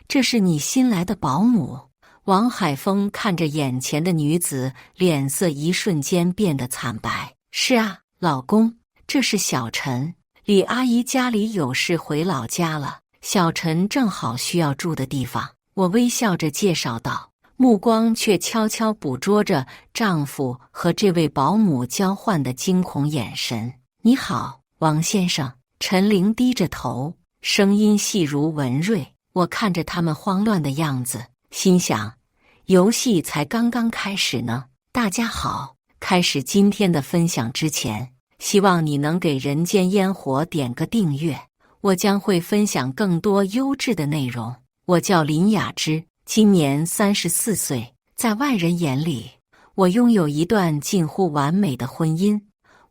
这是你新来的保姆？王海峰看着眼前的女子，脸色一瞬间变得惨白。是啊，老公，这是小陈。李阿姨家里有事回老家了，小陈正好需要住的地方。我微笑着介绍道，目光却悄悄捕捉着丈夫和这位保姆交换的惊恐眼神。你好，王先生。陈玲低着头，声音细如文瑞。我看着他们慌乱的样子，心想，游戏才刚刚开始呢。大家好，开始今天的分享之前，希望你能给人间烟火点个订阅，我将会分享更多优质的内容。我叫林雅芝，今年34岁，在外人眼里，我拥有一段近乎完美的婚姻。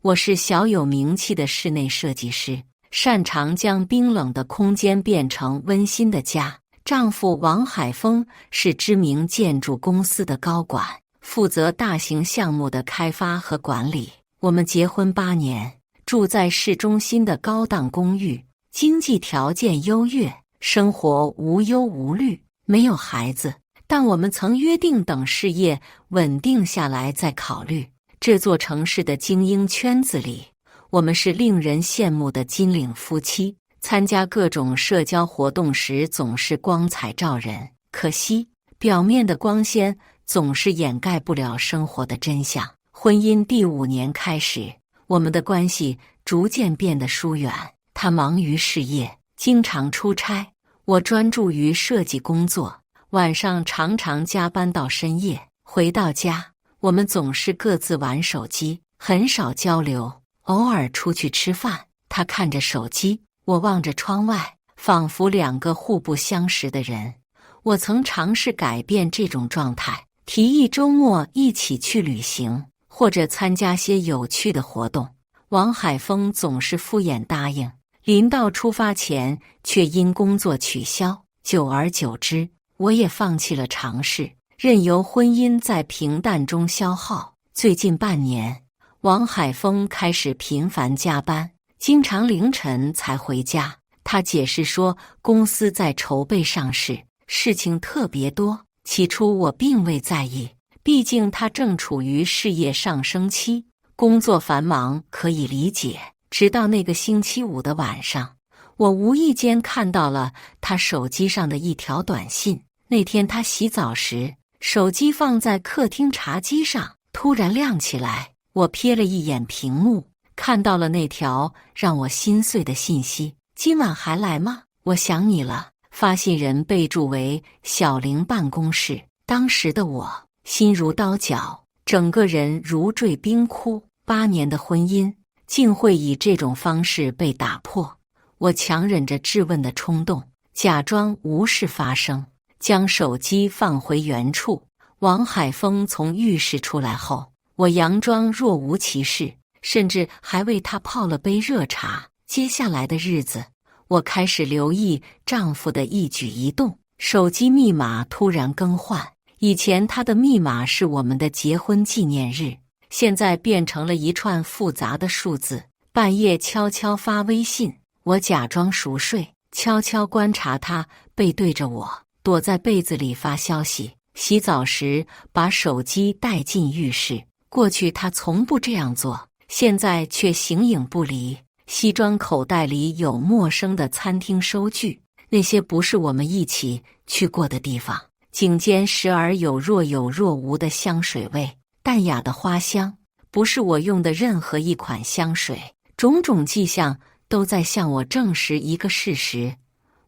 我是小有名气的室内设计师，擅长将冰冷的空间变成温馨的家。丈夫王海峰是知名建筑公司的高管，负责大型项目的开发和管理。我们结婚8年，住在市中心的高档公寓，经济条件优越，生活无忧无虑，没有孩子，但我们曾约定等事业稳定下来再考虑。这座城市的精英圈子里，我们是令人羡慕的金领夫妻，参加各种社交活动时总是光彩照人。可惜，表面的光鲜总是掩盖不了生活的真相。婚姻第5年开始，我们的关系逐渐变得疏远。他忙于事业，经常出差，我专注于设计工作，晚上常常加班到深夜。回到家，我们总是各自玩手机，很少交流。偶尔出去吃饭，他看着手机，我望着窗外，仿佛2个互不相识的人。我曾尝试改变这种状态，提议周末一起去旅行，或者参加些有趣的活动。王海峰总是敷衍答应，临到出发前却因工作取消。久而久之，我也放弃了尝试，任由婚姻在平淡中消耗。最近半年，王海峰开始频繁加班，经常凌晨才回家。他解释说，公司在筹备上市，事情特别多。起初我并未在意，毕竟他正处于事业上升期，工作繁忙可以理解。直到那个星期5的晚上，我无意间看到了他手机上的一条短信。那天他洗澡时，手机放在客厅茶几上，突然亮起来。我瞥了一眼屏幕，看到了那条让我心碎的信息：今晚还来吗？我想你了。发信人备注为小玲办公室。当时的我心如刀绞，整个人如坠冰窟。8年的婚姻竟会以这种方式被打破。我强忍着质问的冲动，假装无事发生，将手机放回原处。王海峰从浴室出来后，我佯装若无其事，甚至还为他泡了杯热茶。接下来的日子，我开始留意丈夫的一举一动。手机密码突然更换，以前他的密码是我们的结婚纪念日，现在变成了一串复杂的数字。半夜悄悄发微信，我假装熟睡，悄悄观察他背对着我，躲在被子里发消息。洗澡时把手机带进浴室，过去他从不这样做，现在却形影不离。西装口袋里有陌生的餐厅收据，那些不是我们一起去过的地方。颈间时而有若有若无的香水味，淡雅的花香，不是我用的任何一款香水。种种迹象都在向我证实一个事实：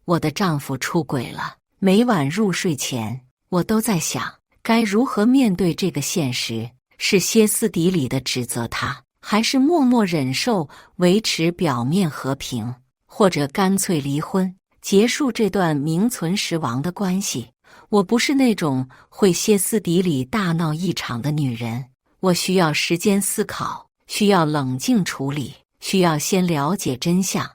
我的丈夫出轨了。每晚入睡前，我都在想，该如何面对这个现实，是歇斯底里地指责他，还是默默忍受，维持表面和平，或者干脆离婚，结束这段名存实亡的关系。我不是那种会歇斯底里大闹一场的女人，我需要时间思考，需要冷静处理，需要先了解真相。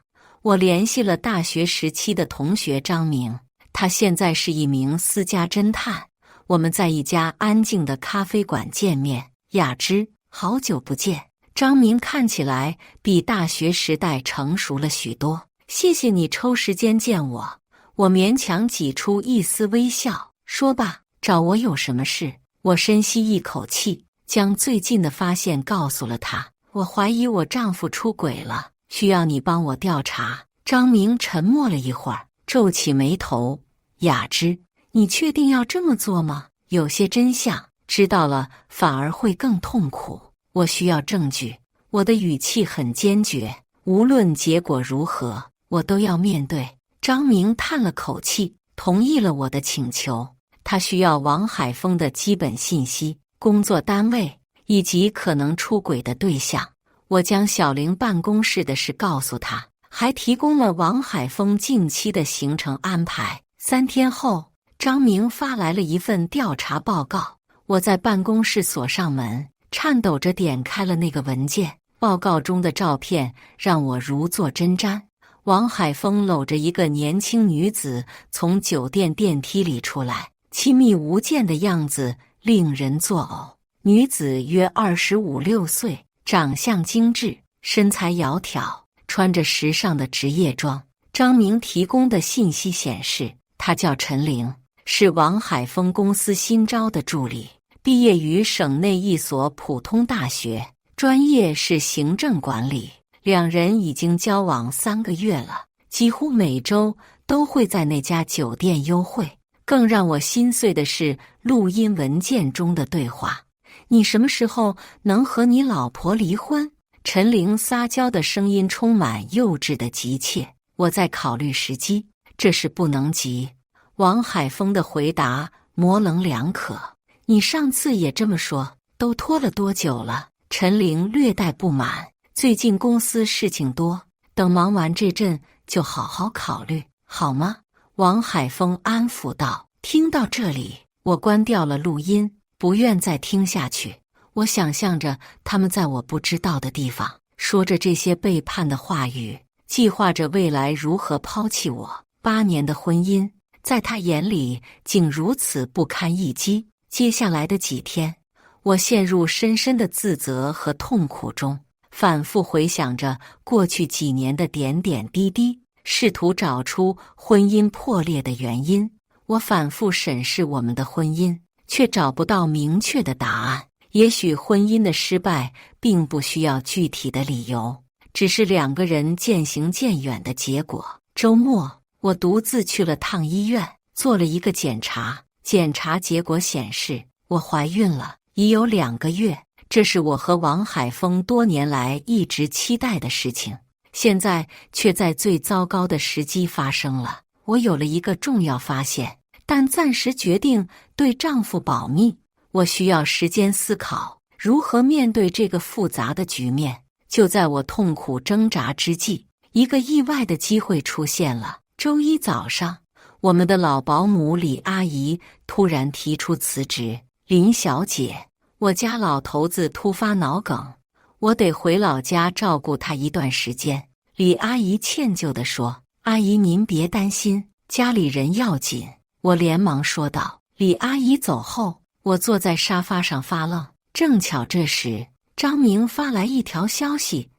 我联系了大学时期的同学张明，他现在是一名私家侦探。我们在一家安静的咖啡馆见面。雅芝，好久不见。张明看起来比大学时代成熟了许多。谢谢你抽时间见我。我勉强挤出一丝微笑，说吧，找我有什么事？我深吸一口气，将最近的发现告诉了他。我怀疑我丈夫出轨了，需要你帮我调查。张明沉默了一会儿，皱起眉头。雅芝，你确定要这么做吗？有些真相知道了反而会更痛苦。我需要证据。我的语气很坚决，无论结果如何，我都要面对。张明叹了口气，同意了我的请求。他需要王海峰的基本信息、工作单位以及可能出轨的对象。我将小玲办公室的事告诉他，还提供了王海峰近期的行程安排。3天后，张明发来了一份调查报告。我在办公室锁上门，颤抖着点开了那个文件。报告中的照片让我如坐针毡。王海峰搂着一个年轻女子从酒店电梯里出来，亲密无间的样子令人作呕。女子约25、6岁，长相精致，身材窈窕，穿着时尚的职业装。张明提供的信息显示，她叫陈玲，是王海峰公司新招的助理，毕业于省内一所普通大学，专业是行政管理。两人已经交往3个月了，几乎每周都会在那家酒店幽会。更让我心碎的是录音文件中的对话：你什么时候能和你老婆离婚？陈玲撒娇的声音充满幼稚的急切。我在考虑时机，这事不能急。王海峰的回答模棱两可。你上次也这么说，都拖了多久了？陈玲略带不满。最近公司事情多，等忙完这阵就好好考虑，好吗？王海峰安抚道。听到这里，我关掉了录音，不愿再听下去。我想象着他们在我不知道的地方说着这些背叛的话语，计划着未来如何抛弃我。8年的婚姻，在他眼里竟如此不堪一击。接下来的几天，我陷入深深的自责和痛苦中，反复回想着过去几年的点点滴滴，试图找出婚姻破裂的原因。我反复审视我们的婚姻，却找不到明确的答案。也许婚姻的失败并不需要具体的理由，只是2个人渐行渐远的结果。周末，我独自去了趟医院，做了一个检查。检查结果显示，我怀孕了，已有2个月。这是我和王海峰多年来一直期待的事情，现在却在最糟糕的时机发生了。我有了一个重要发现，但暂时决定对丈夫保密。我需要时间思考如何面对这个复杂的局面。就在我痛苦挣扎之际，一个意外的机会出现了。周一早上，我们的老保姆李阿姨突然提出辞职。林小姐，我家老头子突发脑梗，我得回老家照顾他一段时间。李阿姨歉疚地说。阿姨您别担心，家里人要紧。我连忙说道。李阿姨走后，我坐在沙发上发愣。正巧这时，张明发来一条消息，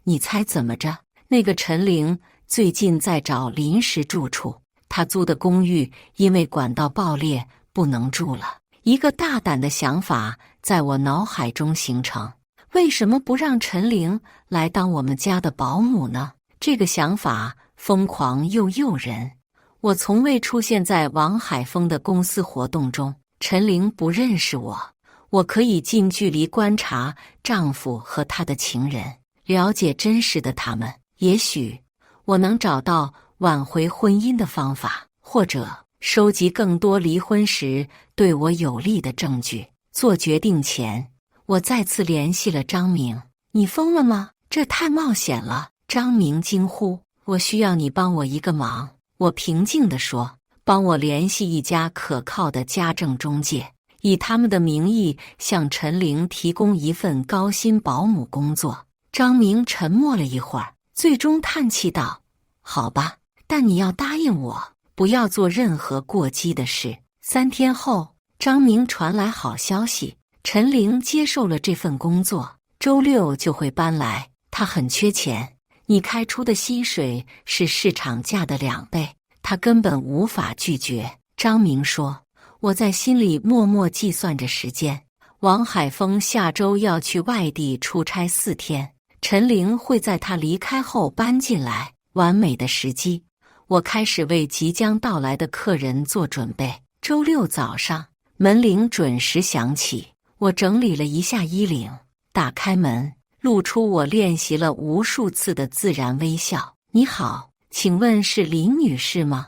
你猜怎么着？那个陈玲最近在找临时住处，她租的公寓因为管道爆裂不能住了。一个大胆的想法在我脑海中形成，为什么不让陈玲来当我们家的保姆呢？这个想法疯狂又诱人。我从未出现在王海峰的公司活动中，陈玲不认识我，我可以近距离观察丈夫和他的情人，了解真实的他们。也许我能找到挽回婚姻的方法，或者收集更多离婚时对我有利的证据。做决定前，我再次联系了张明。你疯了吗？这太冒险了！张明惊呼。我需要你帮我一个忙。我平静地说，帮我联系一家可靠的家政中介，以他们的名义向陈玲提供一份高薪保姆工作。张明沉默了一会儿，最终叹气道，好吧，但你要答应我，不要做任何过激的事。3天后，张明传来好消息，陈玲接受了这份工作，周6就会搬来。她很缺钱，你开出的薪水是市场价的2倍，他根本无法拒绝。张明说：“我在心里默默计算着时间。王海峰下周要去外地出差4天，陈玲会在他离开后搬进来，完美的时机。我开始为即将到来的客人做准备。周6早上，门铃准时响起，我整理了一下衣领，打开门，露出我练习了无数次的自然微笑。你好，请问是林女士吗？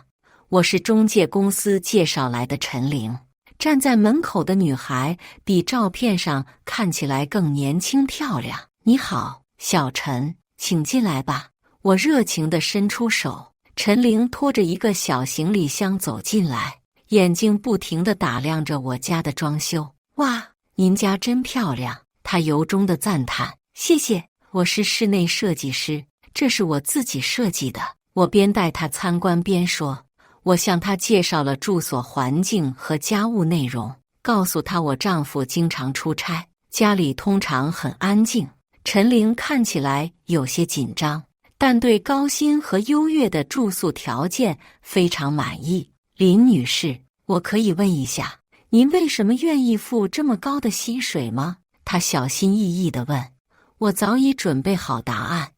我是中介公司介绍来的陈玲。站在门口的女孩比照片上看起来更年轻漂亮。你好，小陈，请进来吧。我热情地伸出手，陈玲拖着一个小行李箱走进来，眼睛不停地打量着我家的装修。哇，您家真漂亮，她由衷地赞叹。谢谢，我是室内设计师，这是我自己设计的。我边带她参观边说。我向她介绍了住所环境和家务内容，告诉她我丈夫经常出差，家里通常很安静。陈玲看起来有些紧张，但对高薪和优越的住宿条件非常满意。林女士，我可以问一下，您为什么愿意付这么高的薪水吗？她小心翼翼地问。我早已准备好答案。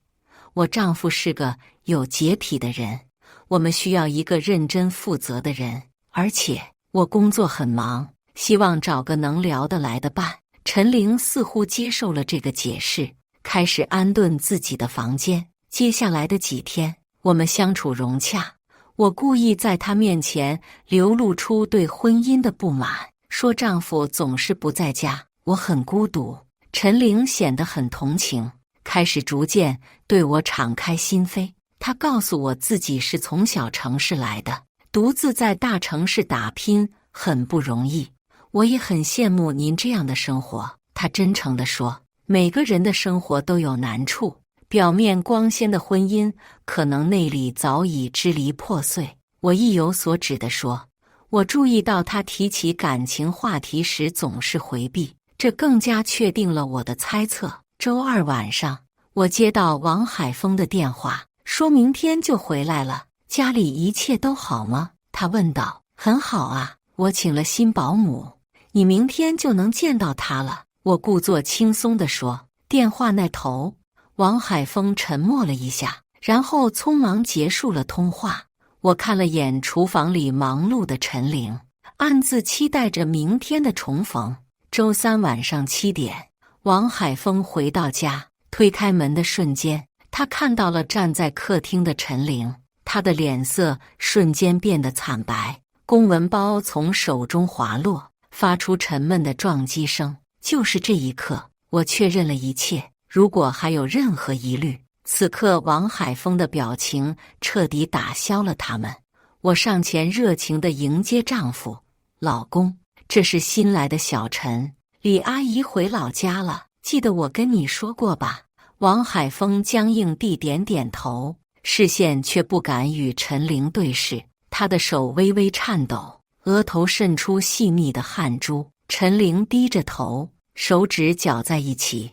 我丈夫是个有洁癖的人。我们需要一个认真负责的人，而且我工作很忙，希望找个能聊得来的伴。陈玲似乎接受了这个解释，开始安顿自己的房间。接下来的几天，我们相处融洽。我故意在她面前流露出对婚姻的不满，说丈夫总是不在家，我很孤独。陈玲显得很同情，开始逐渐对我敞开心扉。他告诉我自己是从小城市来的，独自在大城市打拼很不容易。我也很羡慕您这样的生活，他真诚地说。每个人的生活都有难处，表面光鲜的婚姻，可能内里早已支离破碎。我意有所指地说。我注意到他提起感情话题时总是回避，这更加确定了我的猜测。周2晚上，我接到王海峰的电话。说明天就回来了，家里一切都好吗？他问道。很好啊，我请了新保姆，你明天就能见到他了。我故作轻松地说。电话那头，王海峰沉默了一下，然后匆忙结束了通话。我看了眼厨房里忙碌的陈玲，暗自期待着明天的重逢。周3晚上7点，王海峰回到家，推开门的瞬间，他看到了站在客厅的陈玲，他的脸色瞬间变得惨白，公文包从手中滑落，发出沉闷的撞击声。就是这一刻，我确认了一切。如果还有任何疑虑，此刻王海峰的表情彻底打消了他们。我上前热情地迎接丈夫。老公，这是新来的小陈，李阿姨回老家了，记得我跟你说过吧？王海峰僵硬地点点头，视线却不敢与陈玲对视，他的手微微颤抖，额头渗出细密的汗珠。陈玲低着头，手指搅在一起。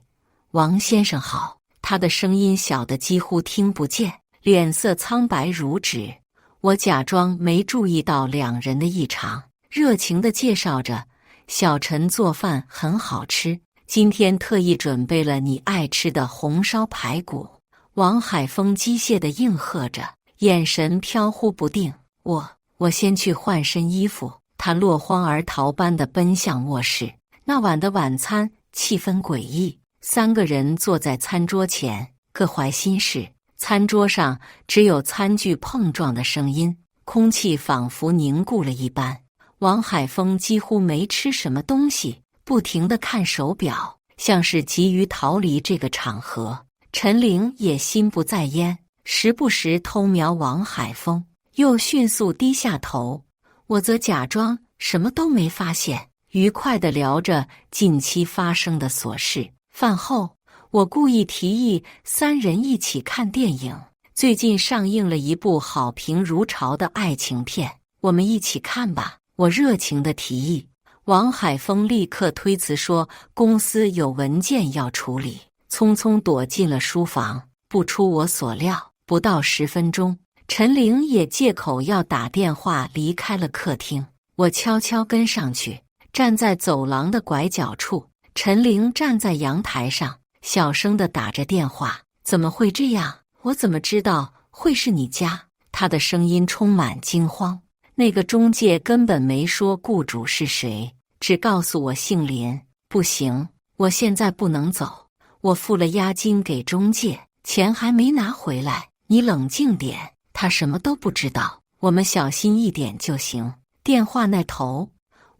王先生好，他的声音小得几乎听不见，脸色苍白如纸。我假装没注意到两人的异常，热情地介绍着，小陈做饭很好吃，今天特意准备了你爱吃的红烧排骨。王海峰机械地应和着，眼神飘忽不定。我先去换身衣服。他落荒而逃般地奔向卧室。那晚的晚餐气氛诡异，3个人坐在餐桌前，各怀心事。餐桌上只有餐具碰撞的声音，空气仿佛凝固了一般。王海峰几乎没吃什么东西，不停地看手表，像是急于逃离这个场合。陈玲也心不在焉，时不时偷瞄王海峰，又迅速低下头。我则假装什么都没发现，愉快地聊着近期发生的琐事。饭后，我故意提议3人一起看电影。最近上映了一部好评如潮的爱情片，我们一起看吧。我热情地提议。王海峰立刻推辞说公司有文件要处理，匆匆躲进了书房。不出我所料，不到10分钟，陈玲也借口要打电话离开了客厅。我悄悄跟上去，站在走廊的拐角处。陈玲站在阳台上，小声地打着电话。怎么会这样？我怎么知道会是你家？她的声音充满惊慌。那个中介根本没说雇主是谁，只告诉我姓林。不行，我现在不能走。我付了押金给中介，钱还没拿回来。你冷静点，他什么都不知道，我们小心一点就行。电话那头，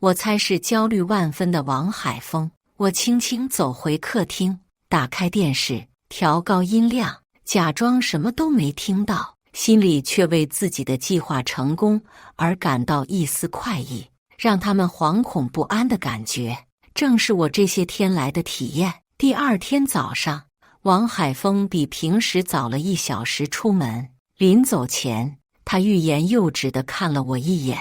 我猜是焦虑万分的王海峰。我轻轻走回客厅，打开电视，调高音量，假装什么都没听到，心里却为自己的计划成功而感到一丝快意。让他们惶恐不安的感觉，正是我这些天来的体验。第二天早上，王海峰比平时早了1小时出门。临走前，他欲言又止地看了我一眼。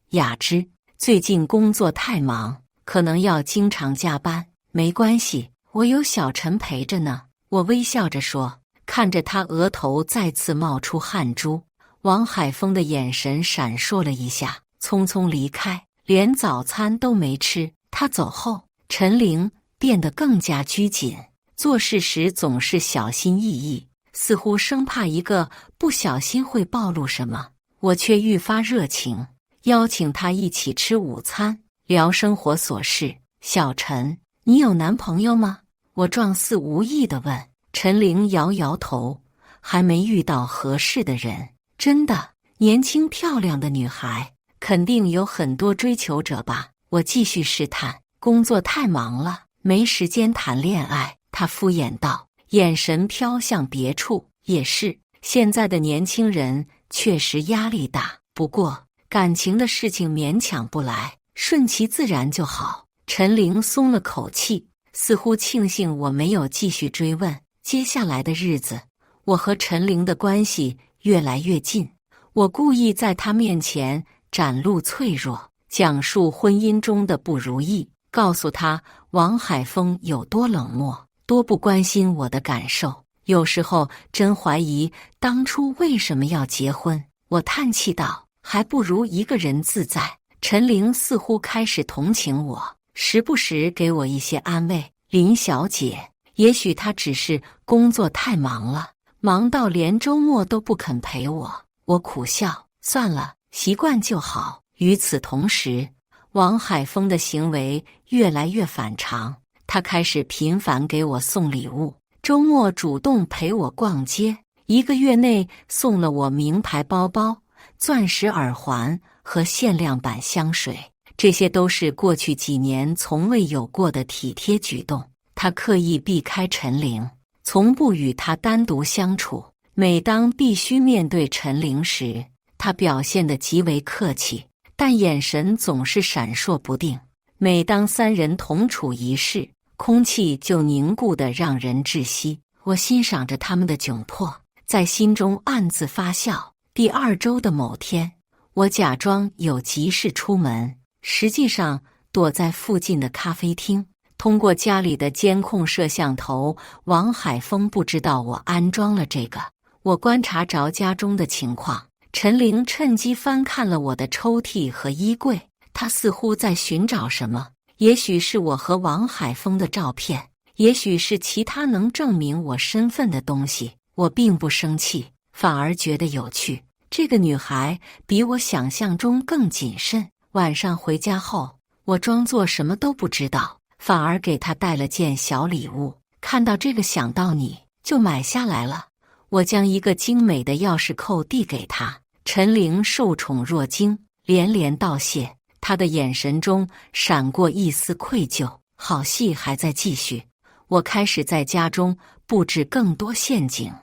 雅芝，最近工作太忙，可能要经常加班。没关系，我有小陈陪着呢。我微笑着说，看着他额头再次冒出汗珠。王海峰的眼神闪烁了一下，匆匆离开，连早餐都没吃。他走后，陈玲变得更加拘谨，做事时总是小心翼翼，似乎生怕一个不小心会暴露什么。我却愈发热情，邀请他一起吃午餐，聊生活琐事。小陈，你有男朋友吗？我状似无意地问。陈玲摇摇头，还没遇到合适的人。真的，年轻漂亮的女孩肯定有很多追求者吧？我继续试探。工作太忙了，没时间谈恋爱。他敷衍道，眼神飘向别处。也是，现在的年轻人确实压力大，不过感情的事情勉强不来，顺其自然就好。陈玲松了口气，似乎庆幸我没有继续追问。接下来的日子，我和陈玲的关系越来越近。我故意在她面前展露脆弱，讲述婚姻中的不如意，告诉她王海峰有多冷漠，多不关心我的感受。有时候真怀疑当初为什么要结婚。我叹气道，还不如一个人自在。陈玲似乎开始同情我，时不时给我一些安慰。林小姐，也许她只是工作太忙了，忙到连周末都不肯陪我。我苦笑，算了，习惯就好。与此同时，王海峰的行为越来越反常，他开始频繁给我送礼物，周末主动陪我逛街，1个月内送了我名牌包包、钻石耳环和限量版香水。这些都是过去几年从未有过的体贴举动。他刻意避开陈玲，从不与她单独相处。每当必须面对陈玲时，他表现得极为客气，但眼神总是闪烁不定。每当3人同处一室，空气就凝固得让人窒息。我欣赏着他们的窘迫，在心中暗自发笑。第2周的某天，我假装有急事出门，实际上躲在附近的咖啡厅。通过家里的监控摄像头，王海峰不知道我安装了这个。我观察着家中的情况，陈玲趁机翻看了我的抽屉和衣柜，她似乎在寻找什么。也许是我和王海峰的照片，也许是其他能证明我身份的东西。我并不生气，反而觉得有趣。这个女孩比我想象中更谨慎。晚上回家后，我装作什么都不知道，反而给她带了件小礼物。看到这个想到你，就买下来了。我将一个精美的钥匙扣递给她，陈玲受宠若惊，连连道谢。她的眼神中闪过一丝愧疚。好戏还在继续，我开始在家中布置更多陷阱。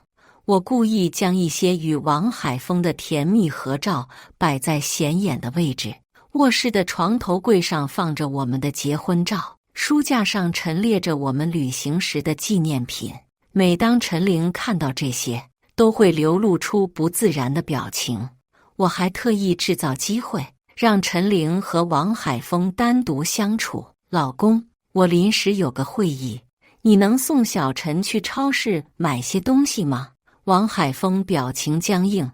我故意将一些与王海峰的甜蜜合照摆在显眼的位置。卧室的床头柜上放着我们的结婚照，书架上陈列着我们旅行时的纪念品。每当陈玲看到这些，都会流露出不自然的表情。我还特意制造机会，让陈玲和王海峰单独相处。老公，我临时有个会议，你能送小陈去超市买些东西吗？王海峰表情僵硬，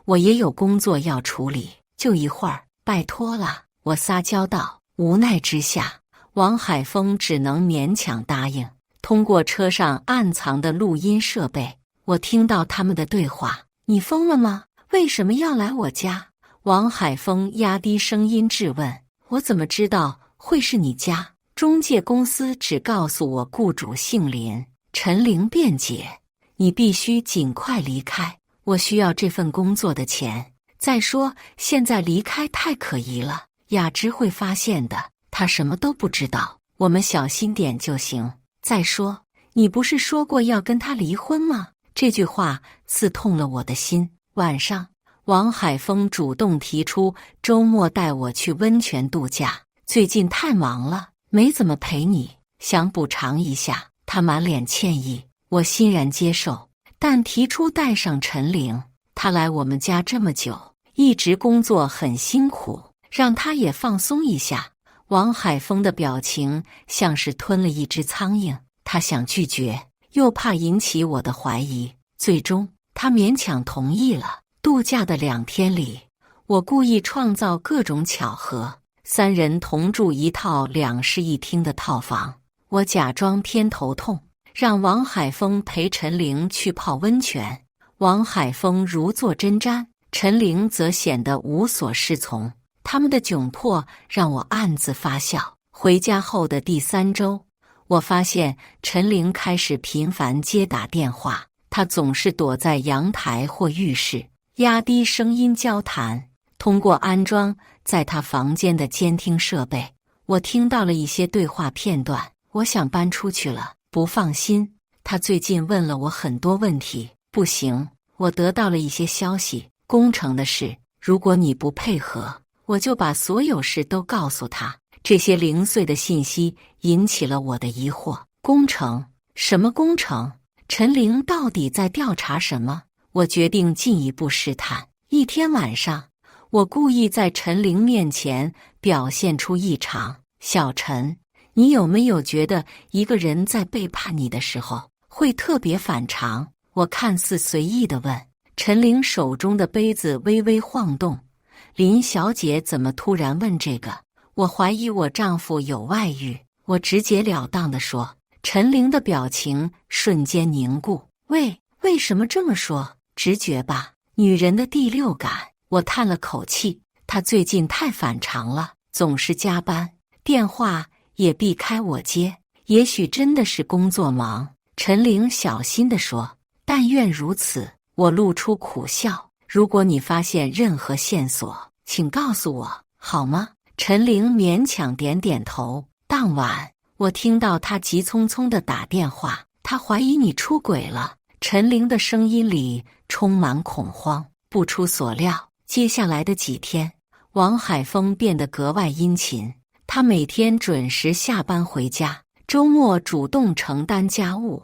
我也有工作要处理，就一会儿，拜托了。我撒娇道。无奈之下，王海峰只能勉强答应。通过车上暗藏的录音设备，我听到他们的对话。你疯了吗？为什么要来我家？王海峰压低声音质问。我怎么知道会是你家？中介公司只告诉我雇主姓林。陈玲辩解。你必须尽快离开，我需要这份工作的钱。再说，现在离开太可疑了，雅芝会发现的，她什么都不知道，我们小心点就行。再说，你不是说过要跟他离婚吗？这句话刺痛了我的心。晚上，王海峰主动提出周末带我去温泉度假，最近太忙了，没怎么陪你，想补偿一下。他满脸歉意，我欣然接受，但提出带上陈玲。他来我们家这么久，一直工作很辛苦，让他也放松一下。王海峰的表情像是吞了一只苍蝇，他想拒绝，又怕引起我的怀疑，最终他勉强同意了。度假的2天里，我故意创造各种巧合，3人同住一套2室1厅的套房。我假装偏头痛，让王海峰陪陈玲去泡温泉。王海峰如坐针毡，陈玲则显得无所适从。他们的窘迫让我暗自发笑。回家后的第3周，我发现陈玲开始频繁接打电话，她总是躲在阳台或浴室，压低声音交谈。通过安装在她房间的监听设备，我听到了一些对话片段。我想搬出去了，不放心。她最近问了我很多问题。不行，我得到了一些消息，工程的事，如果你不配合，我就把所有事都告诉他。这些零碎的信息引起了我的疑惑。工程？什么工程？陈玲到底在调查什么？我决定进一步试探。一天晚上，我故意在陈玲面前表现出异常。小陈，你有没有觉得一个人在背叛你的时候会特别反常？我看似随意地问。陈玲手中的杯子微微晃动。林小姐怎么突然问这个？我怀疑我丈夫有外遇。我直截了当地说。陈玲的表情瞬间凝固。为什么这么说？直觉吧，女人的第6感。我叹了口气。她最近太反常了，总是加班，电话也避开我接，也许真的是工作忙。陈玲小心地说。但愿如此。我露出苦笑。如果你发现任何线索，请告诉我，好吗？陈玲勉强点点头。当晚，我听到她急匆匆地打电话，她怀疑你出轨了。陈玲的声音里充满恐慌。不出所料，接下来的几天，王海峰变得格外殷勤。他每天准时下班回家，周末主动承担家务。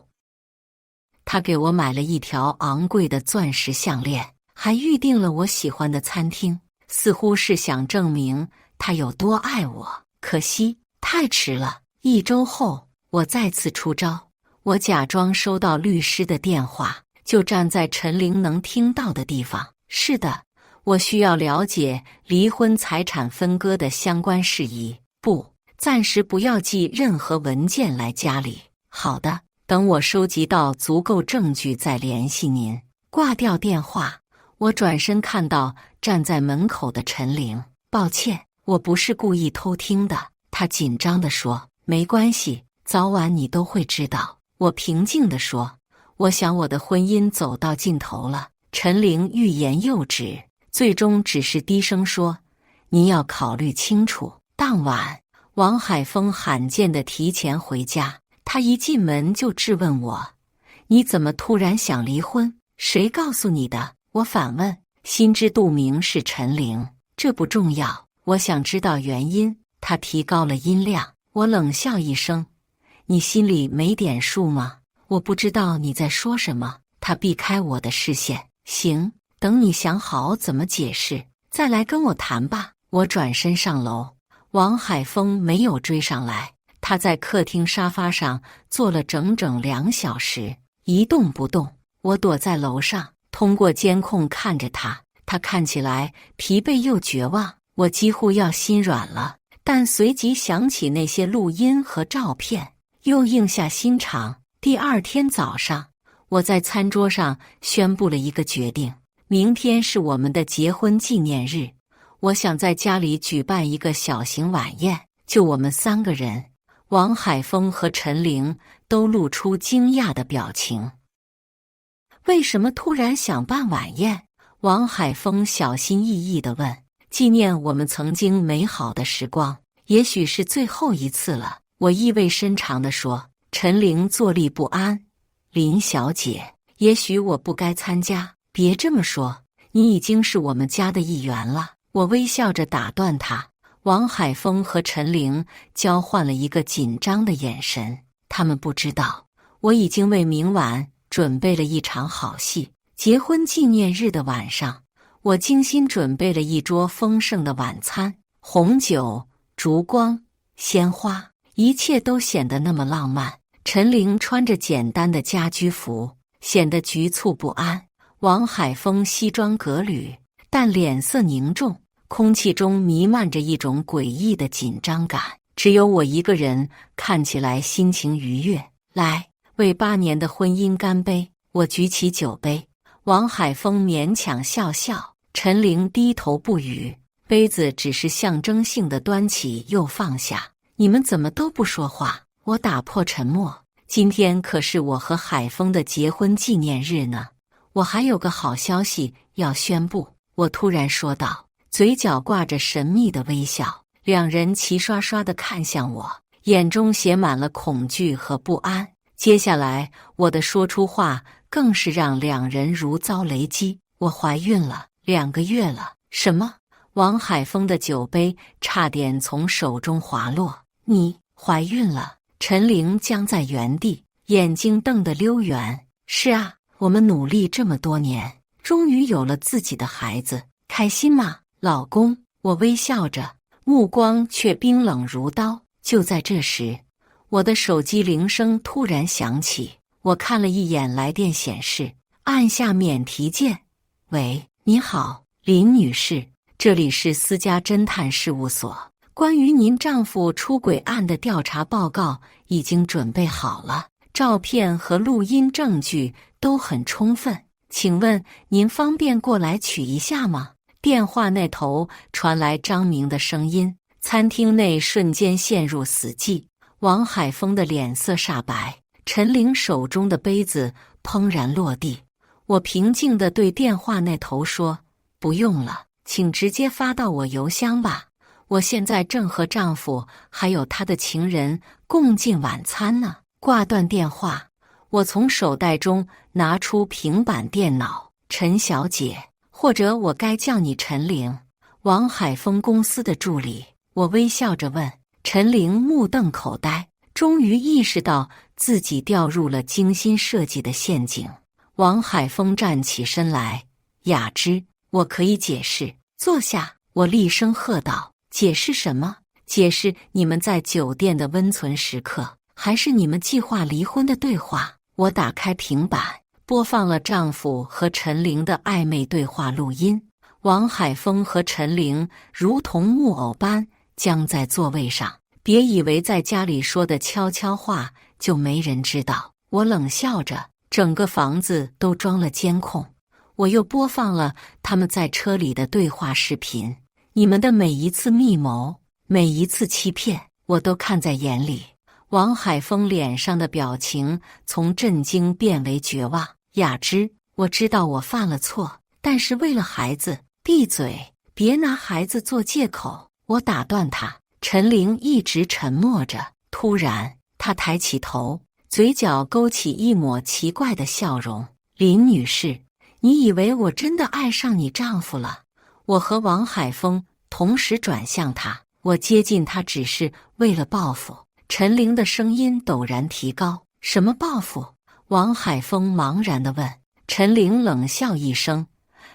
他给我买了一条昂贵的钻石项链，还预定了我喜欢的餐厅，似乎是想证明他有多爱我。可惜太迟了。1周后，我再次出招。我假装收到律师的电话，就站在陈玲能听到的地方。是的，我需要了解离婚财产分割的相关事宜。不，暂时不要寄任何文件来家里。好的，等我收集到足够证据再联系您。挂掉电话，我转身看到站在门口的陈玲。抱歉，我不是故意偷听的。她紧张地说。没关系，早晚你都会知道。我平静地说。我想我的婚姻走到尽头了。陈玲欲言又止，最终只是低声说，您要考虑清楚。当晚，王海峰罕见地提前回家。他一进门就质问我，你怎么突然想离婚？谁告诉你的？我反问。心知肚明是陈玲，这不重要，我想知道原因。他提高了音量。我冷笑一声，你心里没点数吗？我不知道你在说什么。他避开我的视线。行，等你想好怎么解释，再来跟我谈吧。我转身上楼。王海峰没有追上来。他在客厅沙发上坐了整整2小时，一动不动。我躲在楼上，通过监控看着他。他看起来疲惫又绝望，我几乎要心软了。但随即想起那些录音和照片，又硬下心肠。第二天早上，我在餐桌上宣布了一个决定：明天是我们的结婚纪念日，我想在家里举办一个小型晚宴，就我们3个人。王海峰和陈玲都露出惊讶的表情。为什么突然想办晚宴？王海峰小心翼翼地问。纪念我们曾经美好的时光，也许是最后一次了，我意味深长地说。陈玲坐立不安。林小姐，也许我不该参加。别这么说，你已经是我们家的一员了。我微笑着打断他。王海峰和陈玲交换了一个紧张的眼神，他们不知道，我已经为明晚准备了一场好戏。结婚纪念日的晚上，我精心准备了一桌丰盛的晚餐，红酒、烛光、鲜花，一切都显得那么浪漫。陈玲穿着简单的家居服，显得局促不安。王海峰西装革履，但脸色凝重，空气中弥漫着一种诡异的紧张感。只有我一个人看起来心情愉悦。来，为8年的婚姻干杯！我举起酒杯。王海峰勉强笑笑，陈玲低头不语，杯子只是象征性的端起又放下。你们怎么都不说话？我打破沉默。今天可是我和海峰的结婚纪念日呢，我还有个好消息要宣布。我突然说道，嘴角挂着神秘的微笑。两人齐刷刷地看向我，眼中写满了恐惧和不安。接下来我的说出话更是让两人如遭雷击。我怀孕了，2个月了。什么？王海峰的酒杯差点从手中滑落。你怀孕了？陈玲僵在原地，眼睛瞪得溜圆。是啊，我们努力这么多年，终于有了自己的孩子，开心吗，老公？我微笑着，目光却冰冷如刀。就在这时，我的手机铃声突然响起，我看了一眼来电显示，按下免提键。喂，你好，林女士，这里是私家侦探事务所。关于您丈夫出轨案的调查报告已经准备好了，照片和录音证据都很充分，请问您方便过来取一下吗？电话那头传来张明的声音，餐厅内瞬间陷入死寂。王海峰的脸色煞白，陈玲手中的杯子砰然落地。我平静地对电话那头说，不用了，请直接发到我邮箱吧。我现在正和丈夫还有他的情人共进晚餐呢。挂断电话，我从手袋中拿出平板电脑。陈小姐，或者我该叫你陈玲，王海峰公司的助理。我微笑着问。陈玲目瞪口呆，终于意识到自己掉入了精心设计的陷阱。王海峰站起身来，雅芝，我可以解释。坐下，我厉声喝道。解释什么？解释你们在酒店的温存时刻，还是你们计划离婚的对话？我打开平板，播放了丈夫和陈玲的暧昧对话录音。王海峰和陈玲如同木偶般僵在座位上。别以为在家里说的悄悄话就没人知道。我冷笑着，整个房子都装了监控。我又播放了他们在车里的对话视频。你们的每一次密谋，每一次欺骗，我都看在眼里。王海峰脸上的表情从震惊变为绝望。雅芝，我知道我犯了错，但是为了孩子，闭嘴，别拿孩子做借口。我打断他。陈玲一直沉默着，突然，她抬起头，嘴角勾起一抹奇怪的笑容。林女士，你以为我真的爱上你丈夫了？我和王海峰同时转向他，我接近他只是为了报复。陈玲的声音陡然提高。什么报复？王海峰茫然地问。陈玲冷笑一声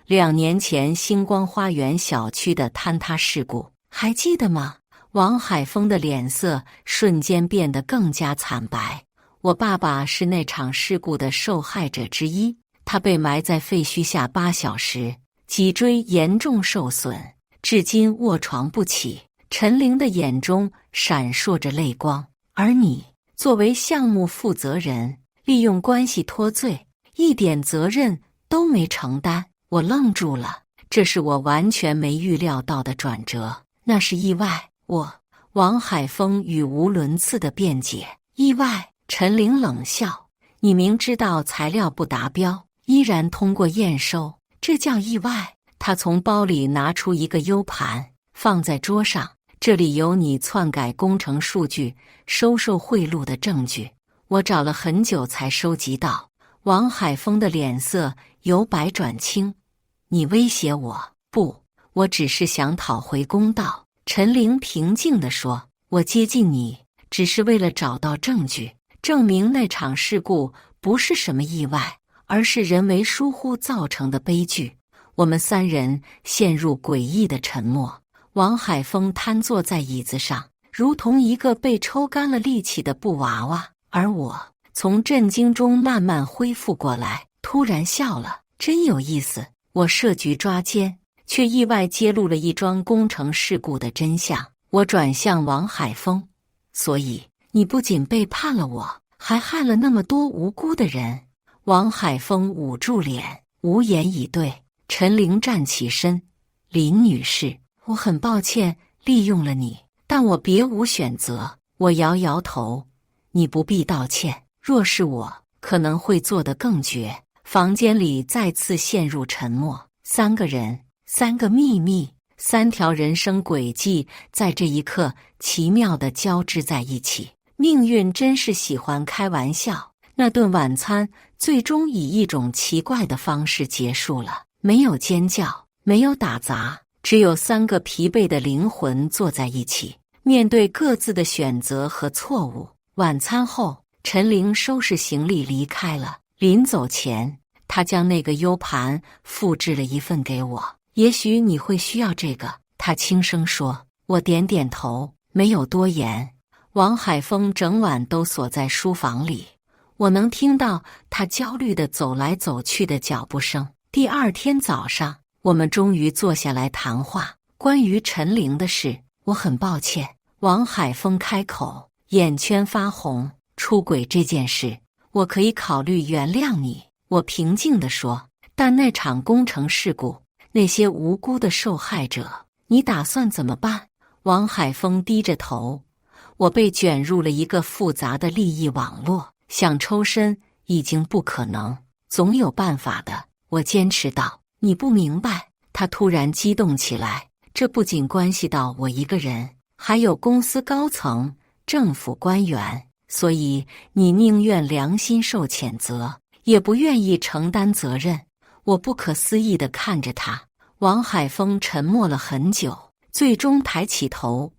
，2年前星光花园小区的坍塌事故，还记得吗？王海峰的脸色瞬间变得更加惨白。我爸爸是那场事故的受害者之一，他被埋在废墟下8小时，脊椎严重受损，至今卧床不起。陈玲的眼中闪烁着泪光。而你作为项目负责人，利用关系脱罪，一点责任都没承担。我愣住了，这是我完全没预料到的转折。那是意外。王海峰语无伦次的辩解。意外？陈玲冷笑。你明知道材料不达标，依然通过验收，这叫意外？他从包里拿出一个 U 盘，放在桌上。这里有你篡改工程数据、收受贿赂的证据，我找了很久才收集到。王海峰的脸色由白转青。你威胁我？不，我只是想讨回公道。陈玲平静地说，我接近你，只是为了找到证据，证明那场事故不是什么意外，而是人为疏忽造成的悲剧。我们三人陷入诡异的沉默。王海峰瘫坐在椅子上，如同一个被抽干了力气的布娃娃，而我从震惊中慢慢恢复过来，突然笑了。真有意思，我设局抓奸，却意外揭露了一桩工程事故的真相。我转向王海峰，所以你不仅背叛了我，还害了那么多无辜的人。王海峰捂住脸，无言以对。陈玲站起身，林女士，我很抱歉利用了你，但我别无选择。我摇摇头，你不必道歉，若是我，可能会做得更绝。房间里再次陷入沉默。三个人，三个秘密，三条人生轨迹在这一刻奇妙地交织在一起。命运真是喜欢开玩笑。那顿晚餐最终以一种奇怪的方式结束了，没有尖叫，没有打杂，只有三个疲惫的灵魂坐在一起，面对各自的选择和错误。晚餐后，陈玲收拾行李离开了。临走前，她将那个 U 盘复制了一份给我。也许你会需要这个，她轻声说。我点点头，没有多言。王海峰整晚都锁在书房里，我能听到他焦虑地走来走去的脚步声。第二天早上，我们终于坐下来谈话。关于陈玲的事，我很抱歉。王海峰开口，眼圈发红。出轨这件事，我可以考虑原谅你，我平静地说。但那场工程事故，那些无辜的受害者，你打算怎么办？王海峰低着头。我被卷入了一个复杂的利益网络，想抽身已经不可能，总有办法的。我坚持道。你不明白。他突然激动起来。这不仅关系到我一个人，还有公司高层、政府官员，所以你宁愿良心受谴责，也不愿意承担责任。我不可思议地看着他。王海峰沉默了很久，最终抬起头。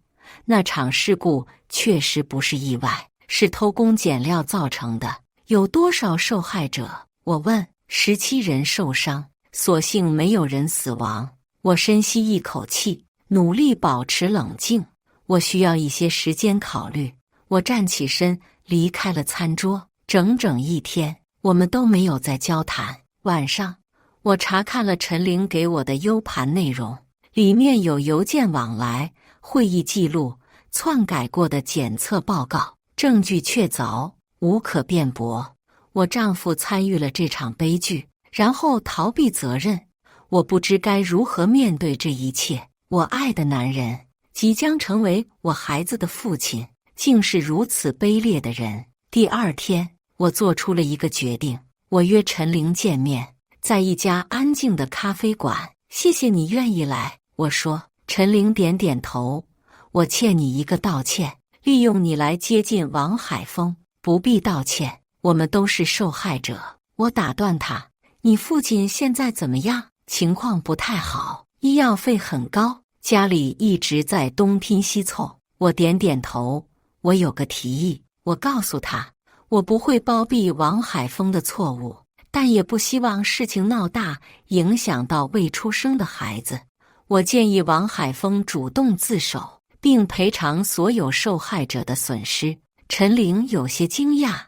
那场事故确实不是意外，是偷工减料造成的。有多少受害者？我问。17人受伤，所幸没有人死亡。我深吸一口气，努力保持冷静。我需要一些时间考虑。我站起身，离开了餐桌。整整一天，我们都没有再交谈。晚上，我查看了陈玲给我的 U 盘内容，里面有邮件往来、会议记录、篡改过的检测报告，证据确凿，无可辩驳。我丈夫参与了这场悲剧，然后逃避责任。我不知该如何面对这一切。我爱的男人，即将成为我孩子的父亲，竟是如此卑劣的人。第二天，我做出了一个决定。我约陈玲见面，在一家安静的咖啡馆。谢谢你愿意来，我说。陈玲点点头。我欠你一个道歉，利用你来接近王海峰。不必道歉，我们都是受害者。我打断他。你父亲现在怎么样？情况不太好，医药费很高，家里一直在东拼西凑。我点点头。我有个提议。我告诉他，我不会包庇王海峰的错误，但也不希望事情闹大，影响到未出生的孩子。我建议王海峰主动自首，并赔偿所有受害者的损失。陈玲有些惊讶。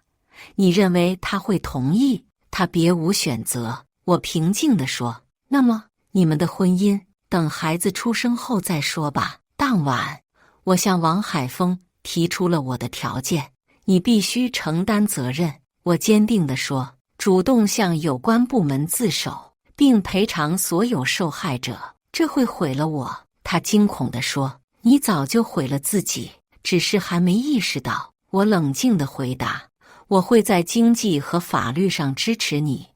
你认为他会同意？他别无选择。我平静地说。那么你们的婚姻等孩子出生后再说吧。当晚，我向王海峰提出了我的条件：你必须承担责任。我坚定地说，主动向有关部门自首，并赔偿所有受害者，这会毁了我。他惊恐地说，你早就毁了自己，只是还没意识到。我冷静地回答，我会在经济和法律上支持你，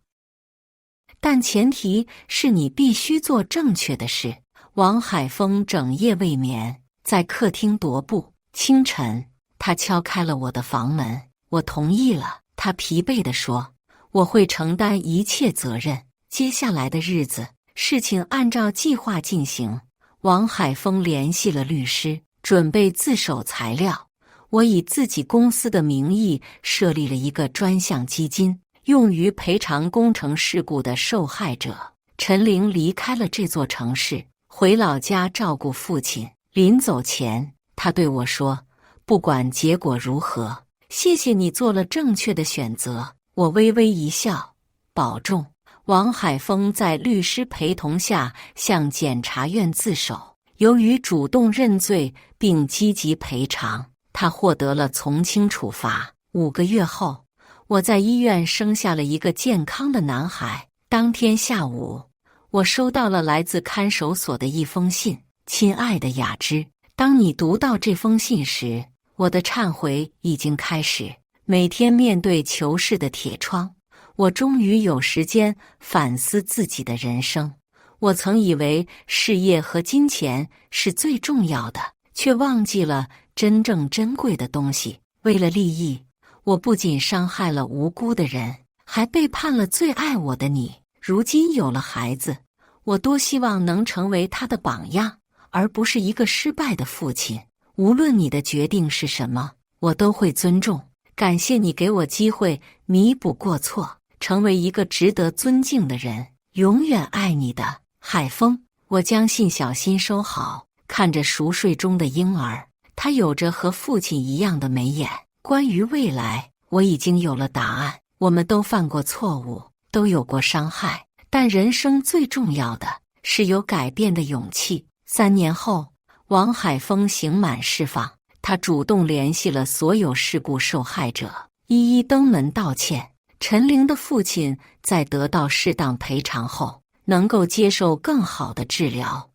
但前提是你必须做正确的事。王海峰整夜未眠，在客厅踱步。清晨，他敲开了我的房门，我同意了。他疲惫地说，我会承担一切责任。接下来的日子，事情按照计划进行。王海峰联系了律师，准备自首材料。我以自己公司的名义设立了一个专项基金，用于赔偿工程事故的受害者。陈玲离开了这座城市，回老家照顾父亲。临走前，他对我说，不管结果如何，谢谢你做了正确的选择。我微微一笑，保重。王海峰在律师陪同下向检察院自首，由于主动认罪并积极赔偿，他获得了从轻处罚。5个月后，我在医院生下了一个健康的男孩。当天下午，我收到了来自看守所的一封信。亲爱的雅芝，当你读到这封信时，我的忏悔已经开始。每天面对囚室的铁窗，我终于有时间反思自己的人生。我曾以为事业和金钱是最重要的，却忘记了真正珍贵的东西。为了利益，我不仅伤害了无辜的人，还背叛了最爱我的你。如今有了孩子，我多希望能成为他的榜样，而不是一个失败的父亲。无论你的决定是什么，我都会尊重。感谢你给我机会弥补过错，成为一个值得尊敬的人。永远爱你的海峰。我将信小心收好，看着熟睡中的婴儿，他有着和父亲一样的眉眼。关于未来，我已经有了答案。我们都犯过错误，都有过伤害，但人生最重要的是有改变的勇气。3年后，王海峰刑满释放，他主动联系了所有事故受害者，一一登门道歉。陈玲的父亲在得到适当赔偿后，能够接受更好的治疗。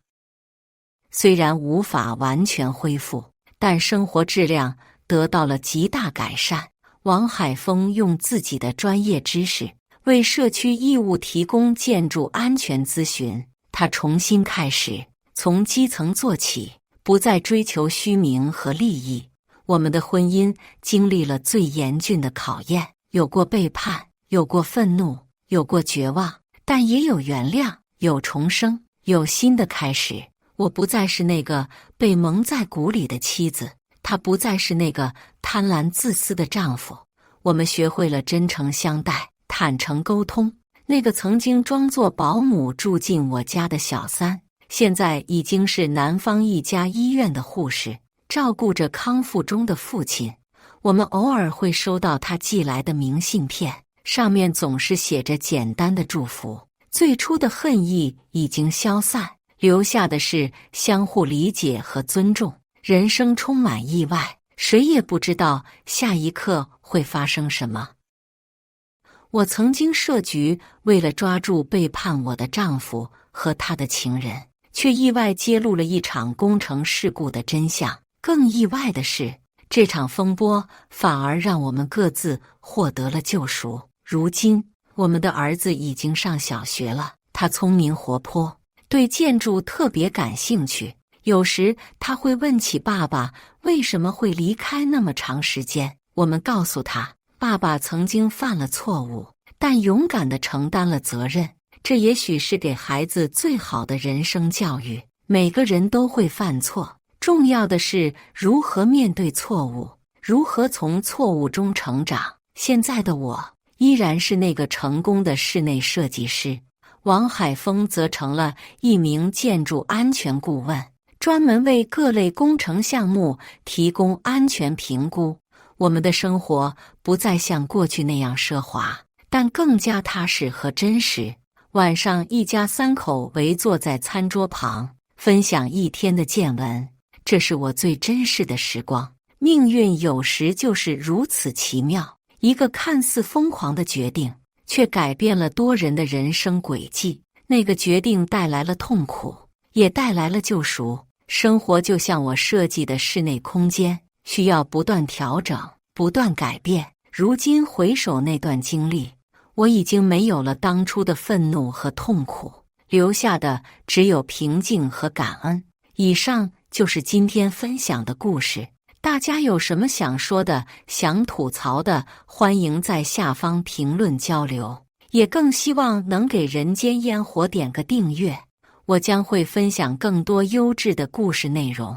虽然无法完全恢复，但生活质量得到了极大改善。王海峰用自己的专业知识为社区义务提供建筑安全咨询。他重新开始，从基层做起，不再追求虚名和利益。我们的婚姻经历了最严峻的考验，有过背叛，有过愤怒，有过绝望，但也有原谅，有重生，有新的开始。我不再是那个被蒙在鼓里的妻子，他不再是那个贪婪自私的丈夫。我们学会了真诚相待，坦诚沟通。那个曾经装作保姆住进我家的小三，现在已经是南方一家医院的护士，照顾着康复中的父亲。我们偶尔会收到他寄来的明信片，上面总是写着简单的祝福。最初的恨意已经消散，留下的是相互理解和尊重。人生充满意外，谁也不知道下一刻会发生什么。我曾经设局，为了抓住背叛我的丈夫和他的情人，却意外揭露了一场工程事故的真相。更意外的是，这场风波反而让我们各自获得了救赎。如今，我们的儿子已经上小学了，他聪明活泼，对建筑特别感兴趣。有时他会问起爸爸为什么会离开那么长时间。我们告诉他，爸爸曾经犯了错误，但勇敢地承担了责任。这也许是给孩子最好的人生教育。每个人都会犯错，重要的是如何面对错误，如何从错误中成长。现在的我依然是那个成功的室内设计师，王海峰则成了一名建筑安全顾问，专门为各类工程项目提供安全评估。我们的生活不再像过去那样奢华，但更加踏实和真实。晚上，一家三口围坐在餐桌旁，分享一天的见闻。这是我最珍视的时光。命运有时就是如此奇妙，一个看似疯狂的决定，却改变了多人的人生轨迹。那个决定带来了痛苦，也带来了救赎。生活就像我设计的室内空间，需要不断调整，不断改变。如今回首那段经历，我已经没有了当初的愤怒和痛苦，留下的只有平静和感恩。以上就是今天分享的故事，大家有什么想说的、想吐槽的，欢迎在下方评论交流。也更希望能给人间烟火点个订阅，我将会分享更多优质的故事内容。